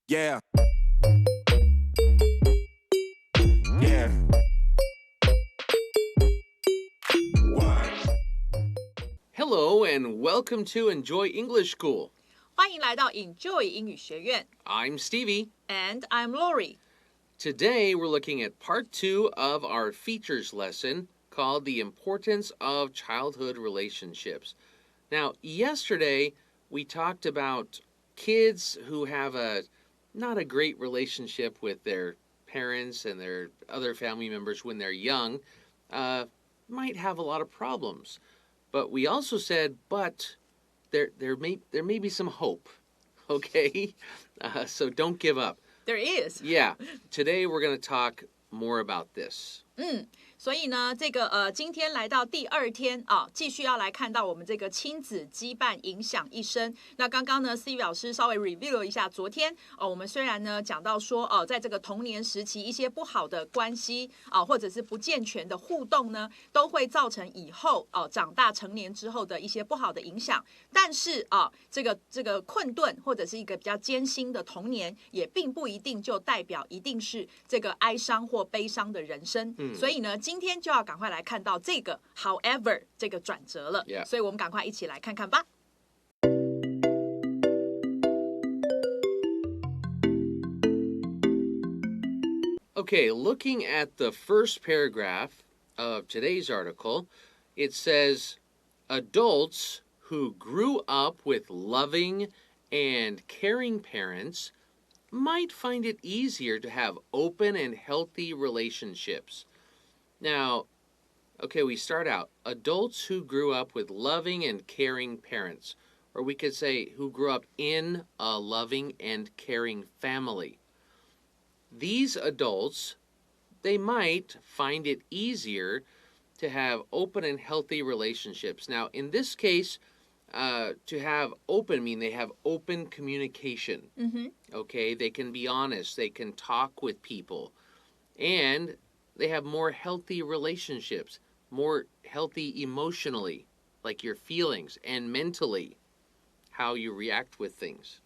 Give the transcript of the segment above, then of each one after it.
Yeah. Yeah. Hello and welcome to Enjoy English School. 欢迎来到 Enjoy 英语学院 I'm Stevie. And I'm Laurie. Today we're looking at part 2 of our features lesson called The Importance of Childhood Relationships. Now, yesterday we talked about kids who have not a great relationship with their parents and their other family members when they're young, might have a lot of problems. But we also said, but there may be some hope, okay? So don't give up. There is. Yeah, today we're going to talk more about this. 所以呢，今天来到第2天啊，继续要来看到我们这个亲子羁绊影响一生。那刚刚呢 ，Stevie 老师稍微 review 了一下昨天我们虽然呢讲到说在这个童年时期一些不好的关系或者是不健全的互动呢，都会造成以后长大成年之后的一些不好的影响。但是这个困顿或者是一个比较艰辛的童年，也并不一定就代表一定是这个哀伤或悲伤的人生。所以呢，今天就要赶快来看到这个 however 这个转折了，所以我们赶快一起来看看吧。Okay, looking at the first paragraph of today's article, it says, adults who grew up with loving and caring parents might find it easier to have open and healthy relationships. Now, okay, we start out. Adults who grew up with loving and caring parents. Or we could say who grew up in a loving and caring family. These adults, they might find it easier to have open and healthy relationships. Now, in this case, to have open mean they have open communication. Okay, they can be honest. They can talk with people. And they have more healthy relationships, more healthy emotionally, like your feelings, and mentally, how you react with things.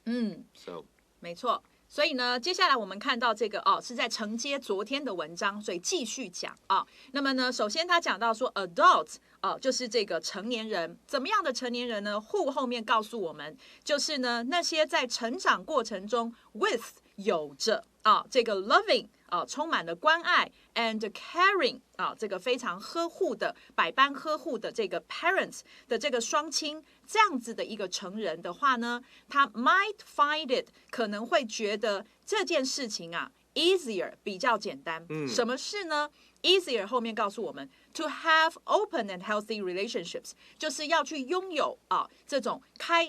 So, 没错。所以呢，接下来我们看到这个是在承接昨天的文章，所以继续讲那么呢，首先他讲到说 adults 就是这个成年人，怎么样的成年人呢 ？who 后面告诉我们，就是呢那些在成长过程中 with 有着这个 loving 充满了关爱 and caring 这个非常呵护的百般呵护的这个 parents 的这个双亲，这样子的一个成人的话呢，他 might find it 可能会觉得这件事情easier 比较简单。什么事呢？Easier 后面告诉我们 to have open and healthy relationships 就是要去拥有这种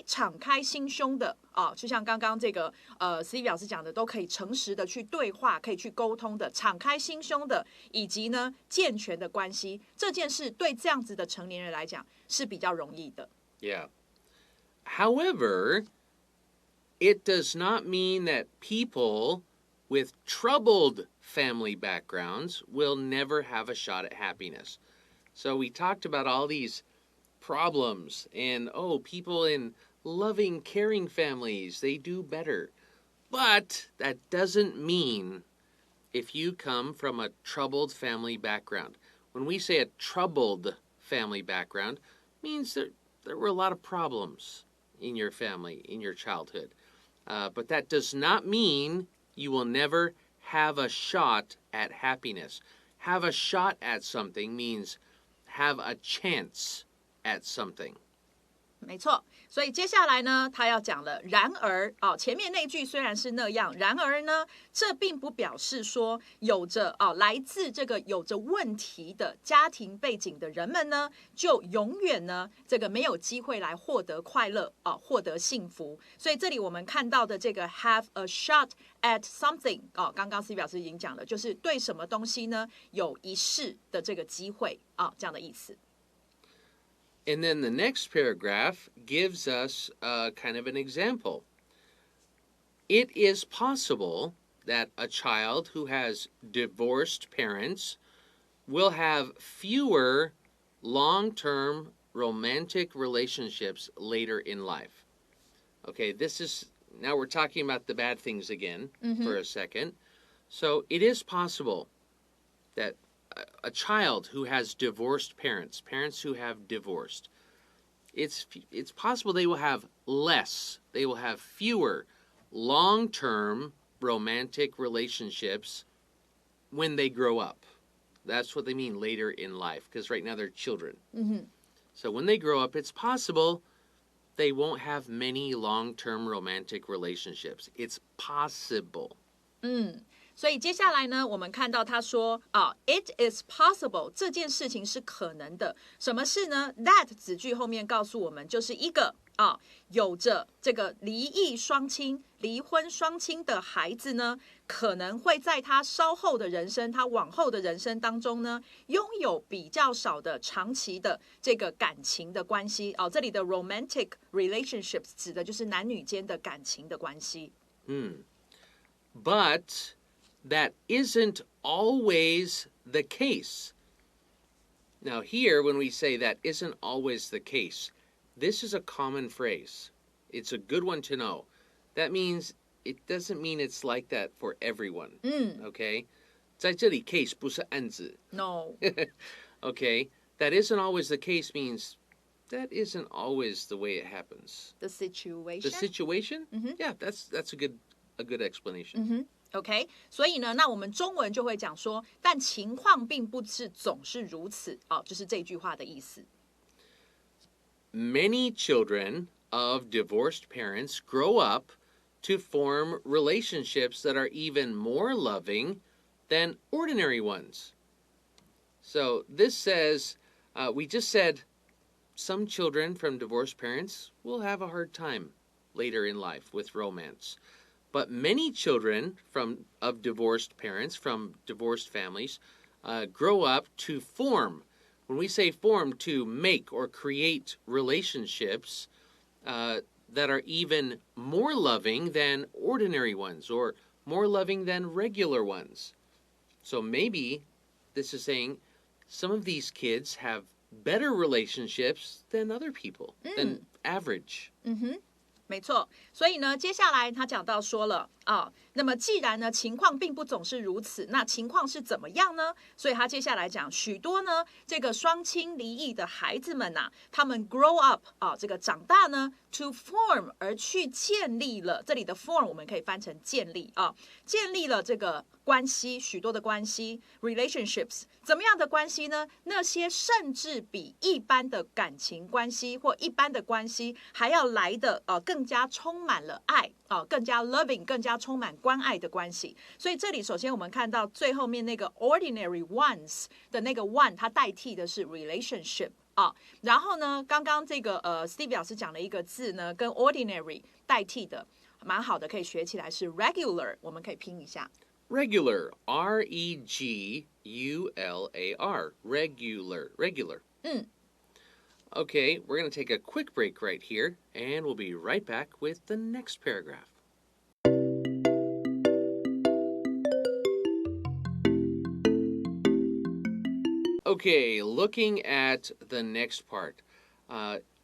敞开心胸的就像刚刚这个Stevie 老师讲的，都可以诚实的去对话，可以去沟通的，敞开心胸的，以及呢健全的关系，这件事对这样子的成年人来讲是比较容易的。Yeah. However, it does not mean that people with troubled family backgrounds will never have a shot at happiness. So we talked about all these problems and, people in loving, caring families, they do better. But that doesn't mean if you come from a troubled family background. When we say a troubled family background, it means there were a lot of problems in your family, in your childhood. But that does not mean you will never have a shot at happiness. Have a shot at something means have a chance at something. 没错，所以接下来呢，他要讲了。然而前面那句虽然是那样，然而呢，这并不表示说有着来自这个有着问题的家庭背景的人们呢，就永远呢这个没有机会来获得快乐获得幸福。所以这里我们看到的这个 have a shot at something 刚刚 C 表示已经讲了，就是对什么东西呢有一试的这个机会这样的意思。And then the next paragraph gives us kind of an example. It is possible that a child who has divorced parents will have fewer long-term romantic relationships later in life. Okay, this is now we're talking about the bad things again for a second. So it is possible that a child who has divorced parents who have divorced, it's possible they will have fewer long-term romantic relationships when they grow up. That's what they mean later in life, because right now they're children. So when they grow up, it's possible they won't have many long-term romantic relationships. It's possible. 所以接下来呢，我们看到他说，it is possible 这件事情是可能的。什么事呢 ？That 子句后面告诉我们，就是一个有着这个离异双亲、离婚双亲的孩子呢，可能会在他稍后的人生、他往后的人生当中呢，拥有比较少的长期的这个感情的关系。这里的 romantic relationships 指的就是男女间的感情的关系。But that isn't always the case. Now here, when we say that isn't always the case, this is a common phrase. It's a good one to know. That means it doesn't mean it's like that for everyone. Okay? 在这里 case 不是案子。No. Okay? That isn't always the case means that isn't always the way it happens. The situation? The situation? Yeah, that's a good explanation. OK， 所以呢，那我们中文就会讲说，但情况并不是总是如此就是这句话的意思。Many children of divorced parents grow up to form relationships that are even more loving than ordinary ones. So this says, we just said some children from divorced parents will have a hard time later in life with romance. But many children of divorced parents, from divorced families, grow up to form. When we say form, to make or create relationships that are even more loving than ordinary ones or more loving than regular ones. So maybe this is saying some of these kids have better relationships than other people, than average. 没错，所以呢，接下来他讲到说了那么既然呢情况并不总是如此，那情况是怎么样呢？所以他接下来讲许多呢这个双亲离异的孩子们他们 grow up 这个长大呢 to form 而去建立了，这里的 form 我们可以翻成建立建立了这个关系，许多的关系 relationships， 怎么样的关系呢？那些甚至比一般的感情关系或一般的关系还要来的更加充满了爱更加 loving， 更加充满关爱的关系。所以这里首先我们看到最后面那个 ordinary ones 的那个 one， 它代替的是 relationship然后呢，刚刚这个Stevie 老师讲了一个字呢，跟 ordinary 代替的蛮好的，可以学起来是 regular， 我们可以拼一下。Regular, R-E-G-U-L-A-R, regular. Okay, we're going to take a quick break right here, and we'll be right back with the next paragraph. Okay, looking at the next part.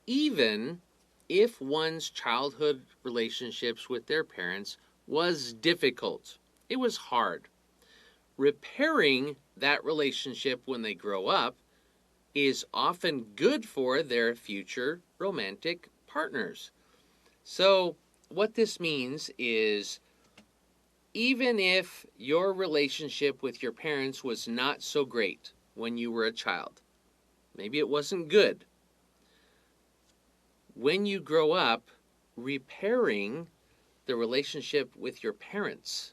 Even if one's childhood relationships with their parents was difficult, it was hard, repairing that relationship when they grow up is often good for their future romantic partners. So what this means is even if your relationship with your parents was not so great when you were a child, maybe it wasn't good, when you grow up, repairing the relationship with your parents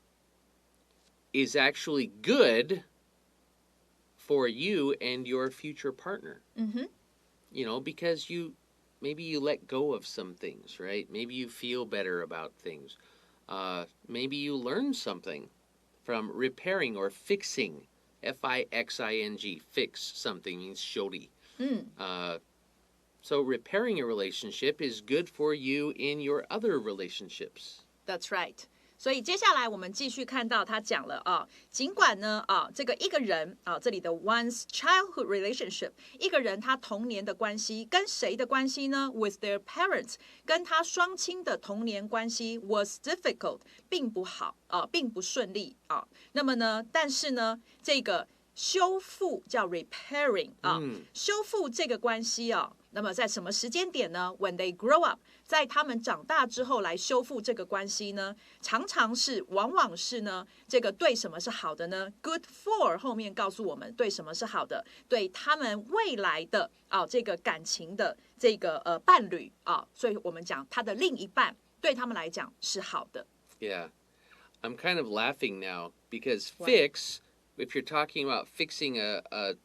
is actually good for you and your future partner. You know, because maybe you let go of some things, right? Maybe you feel better about things. Maybe you learn something from repairing or fixing. F-I-X-I-N-G, fix something means 修理. So repairing a relationship is good for you in your other relationships. That's right. 所以接下来我们继续看到他讲了啊，尽管呢这个一个人这里的 one's childhood relationship， 一个人他童年的关系跟谁的关系呢 ？with their parents， 跟他双亲的童年关系 was difficult， 并不好并不顺利那么呢，但是呢，这个修复叫 repairing 修复这个关系那么在什么时间点呢 ？When they grow up， 在他们长大之后来修复这个关系呢，往往是呢，这个对什么是好的呢 ？Good for 后面告诉我们对什么是好的，对他们未来的这个感情的这个伴侣所以我们讲他的另一半对他们来讲是好的。Yeah, I'm kind of laughing now because fix, if you're talking about fixing a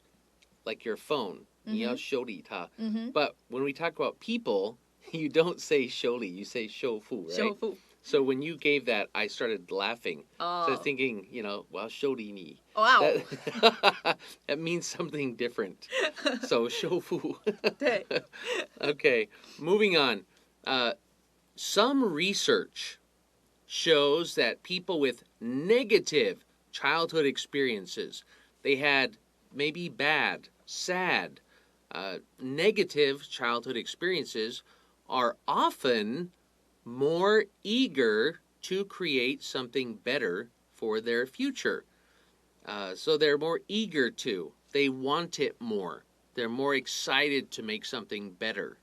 like your phone. 你要修理它 But when we talk about people, you don't say 修理, you say 修复, right? 修复 So when you gave that, I started laughing. So I was thinking, well, 修理你 Wow. That means something different. So 修复对Okay, moving on. Some research shows that people with negative childhood experiences, they had maybe bad, sad, negative childhood experiences are often more eager to create something better for their future. So they're more eager to. They want it more. They're more excited to make something better.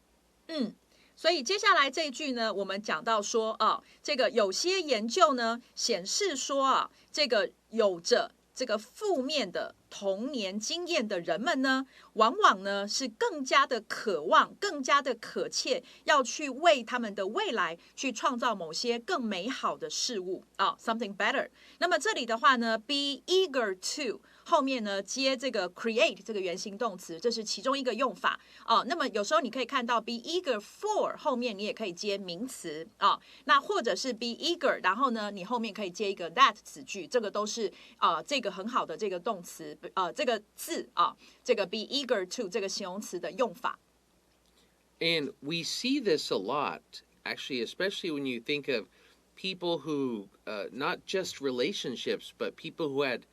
所以接下来这一句呢，我们讲到说这个有些研究呢显示说这个有着这个负面的童年经验的人们呢，往往呢是更加的渴望、更加的渴切，要去为他们的未来去创造某些更美好的事物something better。那么这里的话呢 ，be eager to 后面呢接这个 create 这个原形动词，这是其中一个用法那么有时候你可以看到 be eager for 后面你也可以接名词那或者是 be eager， 然后呢你后面可以接一个 that 子句，这个都是这个很好的这个动词这个字这个 be eager to 这个形容词的用法。And we see this a lot, actually, especially when you think of people who, not just relationships, but people who had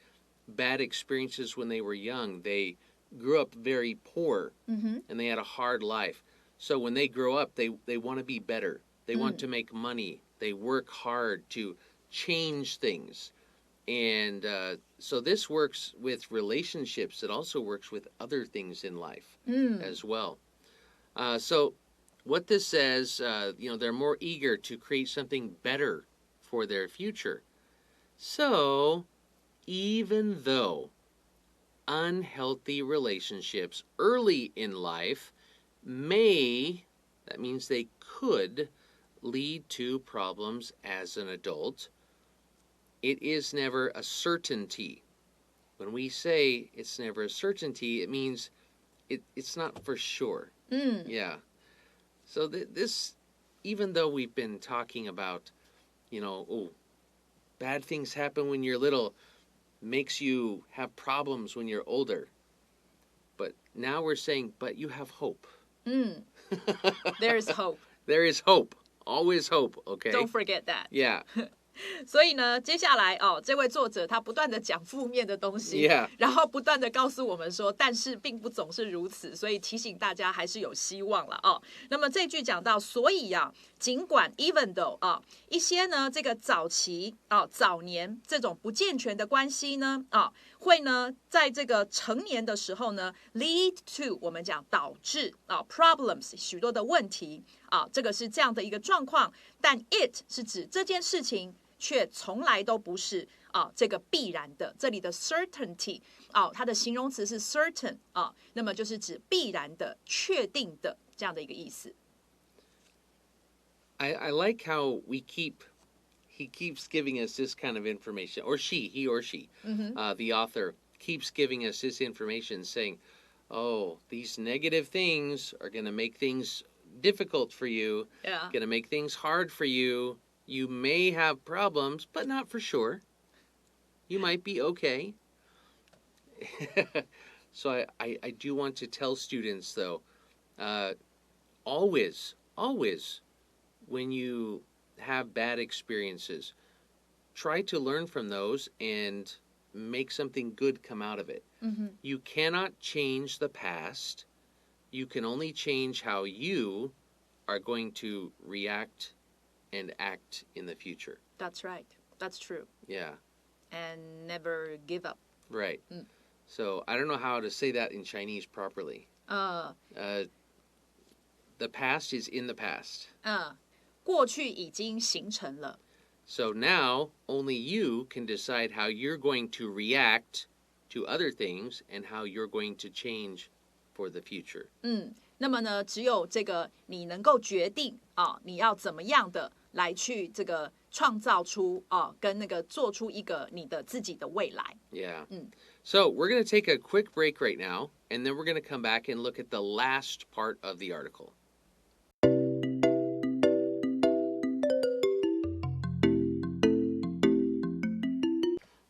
bad experiences when they were young. They grew up very poor and they had a hard life. So when they grow up, they want to be better. They want to make money. They work hard to change things. And so this works with relationships. It also works with other things in life as well. So what this says, they're more eager to create something better for their future. So even though unhealthy relationships early in life that means they could lead to problems as an adult, it is never a certainty. When we say it's never a certainty, it means it's not for sure. Yeah. So this, even though we've been talking about, bad things happen when you're little, makes you have problems when you're older. But now we're saying, but you have hope. There is hope. There is hope. Always hope, okay? Don't forget that. Yeah. 所以呢，接下来这位作者他不断的讲负面的东西，然后不断的告诉我们说，但是并不总是如此，所以提醒大家还是有希望了那么这句讲到，所以尽管 even though 一些呢这个早年这种不健全的关系呢会呢在这个成年的时候呢 lead to 我们讲导致problems 许多的问题这个是这样的一个状况，但 it 是指这件事情却从来都不是这个必然的。这里的 certainty 它的形容词是 certain 那么就是指必然的、确定的这样的一个意思。I like how he keeps giving us this kind of information, or he or she, the author keeps giving us this information saying, these negative things are going to make things difficult for you, going to make things hard for you. You may have problems, but not for sure. You might be okay. So I do want to tell students, though, always, when you have bad experiences, try to learn from those and make something good come out of it. You cannot change the past. You can only change how you are going to react and act in the future. That's right. That's true. Yeah. And never give up. Right. So I don't know how to say that in Chinese properly. The past is in the past. 过去已经形成了。So now only you can decide how you're going to react to other things and how you're going to change for the future. 那么呢，只有这个你能够决定你要怎么样的来去这个创造出跟那个做出一个你的自己的未来。Yeah. So we're going to take a quick break right now, and then we're going to come back and look at the last part of the article.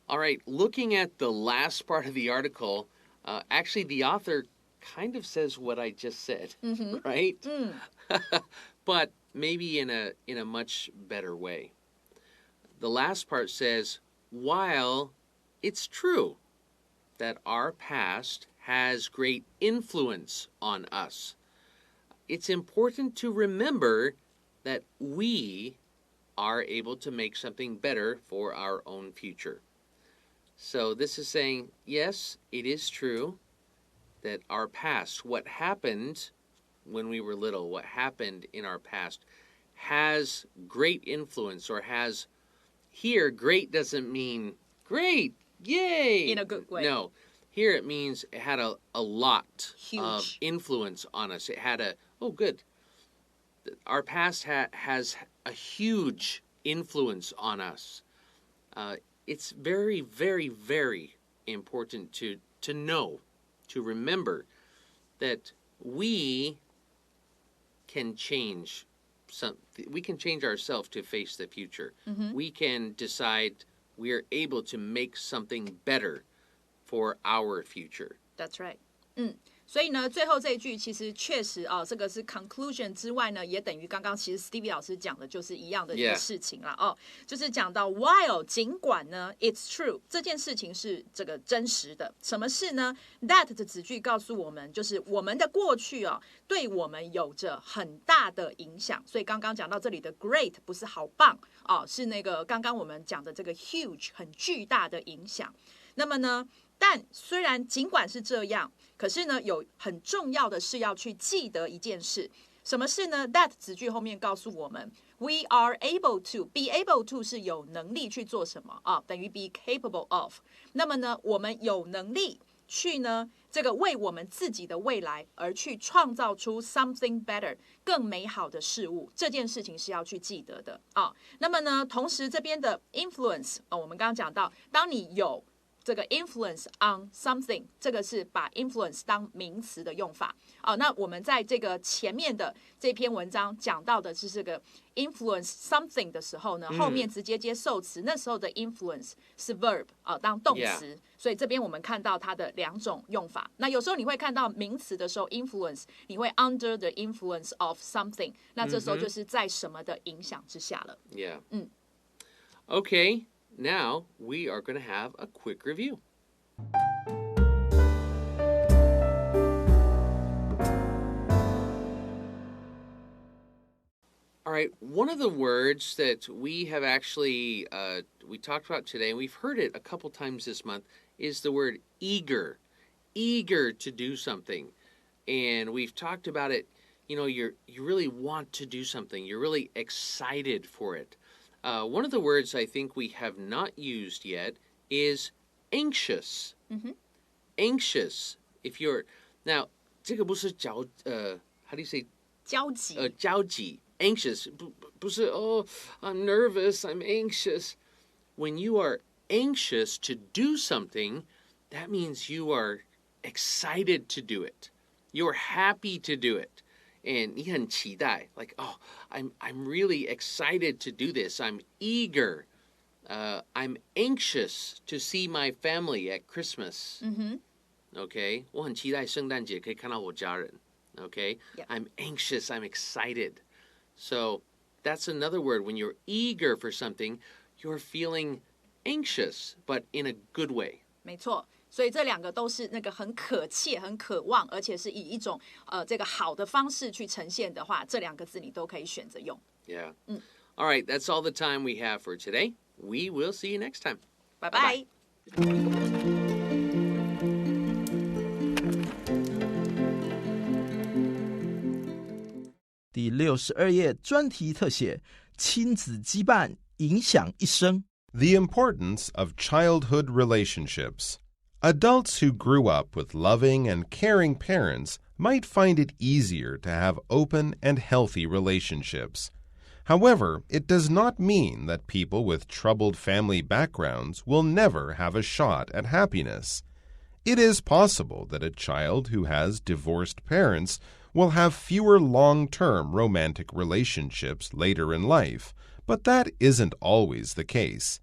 All right, looking at the last part of the article, actually the author kind of says what I just said, right? But maybe in a much better way. The last part says, while it's true that our past has great influence on us, it's important to remember that we are able to make something better for our own future. So this is saying, yes, it is true that our past, what happened when we were little, what happened in our past, has great influence, or has, here, great doesn't mean great, yay! In a good way. No. Here it means it had a lot Huge. Of influence on us. It had good. Our past has a huge influence on us. It's very, very, very important to know, to remember that we can change we can change ourselves to face the future. We can decide we are able to make something better for our future. That's right. 所以呢，最后这一句其实确实这个是 conclusion 之外呢，也等于刚刚其实 Stevie 老师讲的就是一样的一个事情啦。就是讲到 while 尽管呢 it's true 这件事情是这个真实的，什么事呢 ？That 的子句告诉我们，就是我们的过去对我们有着很大的影响。所以刚刚讲到这里的 great 不是好棒是那个刚刚我们讲的这个 huge 很巨大的影响。那么呢？但虽然尽管是这样，可是呢，有很重要的是要去记得一件事，什么事呢 ？That 子句后面告诉我们 ，we are able to be able to 是有能力去做什么等于 be capable of。那么呢，我们有能力去呢，这个为我们自己的未来而去创造出 something better 更美好的事物，这件事情是要去记得的那么呢，同时这边的 influence 我们刚刚讲到，当你有这个 influence on something 这个是把 influence 当名词的用法那我们在这个前面的这篇文章讲到的是这个 influence something 的时候呢后面直接接受词那时候的 influence 是 verb 当动词所以这边我们看到它的两种用法那有时候你会看到名词的时候 influence 你会 under the influence of something 那这时候就是在什么的影响之下了Okay, now we are going to have a quick review. All right, one of the words that we have actually we talked about today, and we've heard it a couple times this month, is the word eager. Eager to do something. And we've talked about it, you really want to do something. You're really excited for it. One of the words I think we have not used yet is anxious. Anxious. If you're now, 这个不是how do you say? 焦急。焦急 anxious. 不是 I'm nervous. I'm anxious. When you are anxious to do something, that means you are excited to do it. You're happy to do it. And 你很期待 like I'm really excited to do this. I'm eager. I'm anxious to see my family at Christmas. Okay? 我很期待圣诞节可以看到我家人 Okay? Yep. I'm anxious. I'm excited. So that's another word. When you're eager for something, you're feeling anxious, but in a good way. 没错，所以这两个都是那个很可切、很渴望，而且是以一种这个好的方式去呈现的话，这两个字你都可以选择用。Yeah. All right, that's all the time we have for today. We will see you next time. 拜拜。第62页专题特写：亲子羁绊影响一生。The importance of childhood relationships. Adults who grew up with loving and caring parents might find it easier to have open and healthy relationships. However, it does not mean that people with troubled family backgrounds will never have a shot at happiness. It is possible that a child who has divorced parents will have fewer long-term romantic relationships later in life, but that isn't always the case.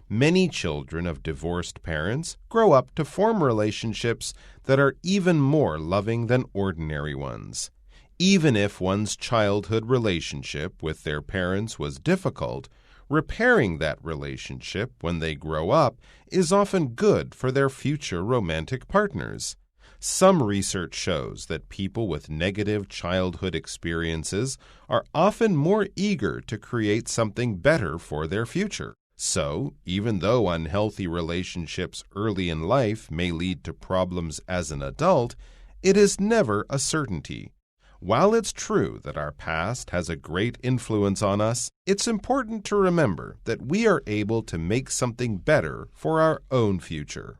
Many children of divorced parents grow up to form relationships that are even more loving than ordinary ones. Even if one's childhood relationship with their parents was difficult, repairing that relationship when they grow up is often good for their future romantic partners. Some research shows that people with negative childhood experiences are often more eager to create something better for their future. So, even though unhealthy relationships early in life may lead to problems as an adult, it is never a certainty. While it's true that our past has a great influence on us, it's important to remember that we are able to make something better for our own future.